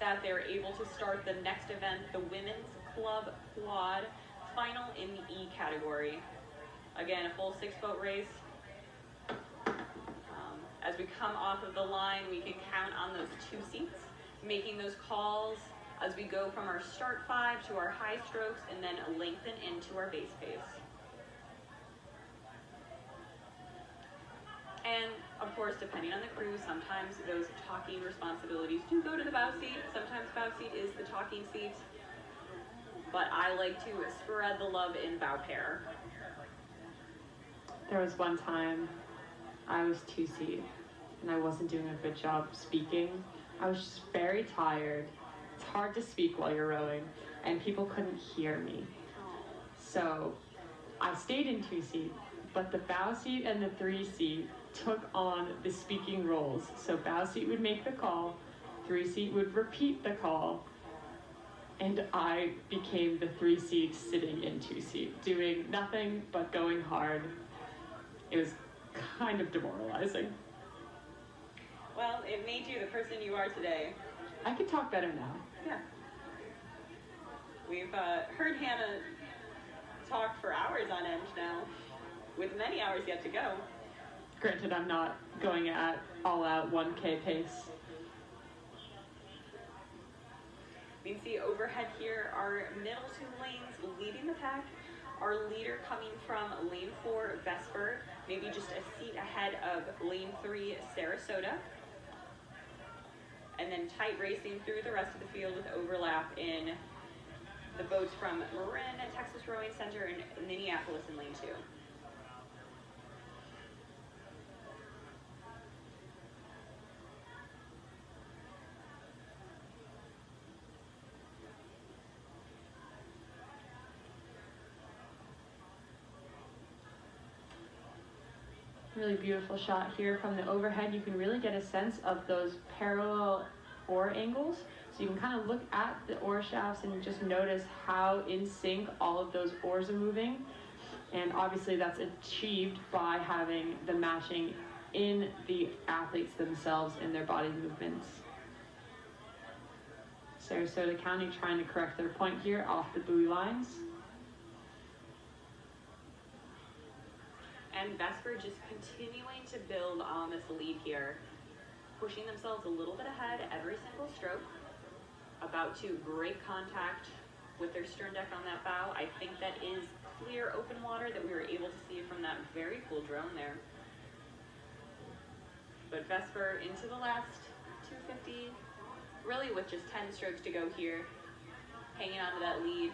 that, they're able to start the next event, the Women's Club Quad Final in the E category. Again, a full 6-boat race. As we come off of the line, we can count on those 2 seats, making those calls as we go from our start 5 to our high strokes and then lengthen into our base pace. And of course, depending on the crew, sometimes those talking responsibilities do go to the bow seat. Sometimes bow seat is the talking seat, but I like to spread the love in bow pair. There was one time I was 2-seat and I wasn't doing a good job speaking. I was just very tired. It's hard to speak while you're rowing, and people couldn't hear me. So I stayed in 2-seat, but the bow seat and the 3-seat took on the speaking roles. So bow seat would make the call, 3-seat would repeat the call, and I became the 3-seat sitting in 2-seat, doing nothing but going hard. It was kind of demoralizing. Well, it made you the person you are today. I can talk better now. Yeah. We've heard Hannah talk for hours on end now, with many hours yet to go. Granted, I'm not going at all-out 1K pace. You can see overhead here, our middle 2 lanes leading the pack. Our leader coming from lane 4, Vesper, maybe just a seat ahead of lane 3, Sarasota. And then tight racing through the rest of the field with overlap in the boats from Marin, Texas Rowing Center, and Minneapolis in lane 2. Really beautiful shot here from the overhead. You can really get a sense of those parallel oar angles. So you can kind of look at the oar shafts and just notice how in sync all of those oars are moving. And obviously that's achieved by having the matching in the athletes themselves and their body movements. Sarasota County trying to correct their point here off the buoy lines. And Vesper just continuing to build on this lead here, pushing themselves a little bit ahead every single stroke, about to break contact with their stern deck on that bow. I think that is clear open water that we were able to see from that very cool drone there. But Vesper into the last 250, really with just 10 strokes to go here, hanging on to that lead.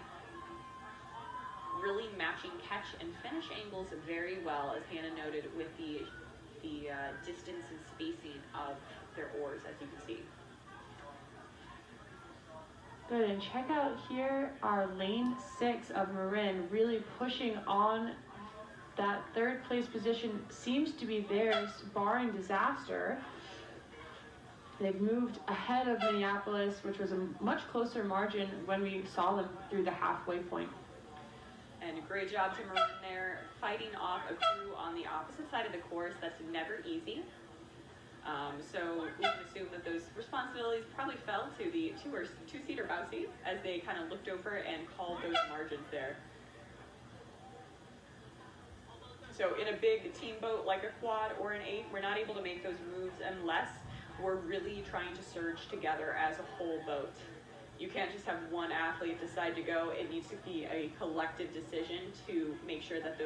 Really matching catch and finish angles very well, as Hannah noted, with the distance and spacing of their oars, as you can see. Good, and check out here our lane 6 of Marin really pushing on that 3rd place position. Seems to be theirs, barring disaster. They've moved ahead of Minneapolis, which was a much closer margin when we saw them through the halfway point. And a great job to Marin there, fighting off a crew on the opposite side of the course. That's never easy. So we can assume that those responsibilities probably fell to the 2-seater bow seat as they kind of looked over and called those margins there. So in a big team boat like a quad or an 8, we're not able to make those moves unless we're really trying to surge together as a whole boat. You can't just have one athlete decide to go. It needs to be a collective decision to make sure that those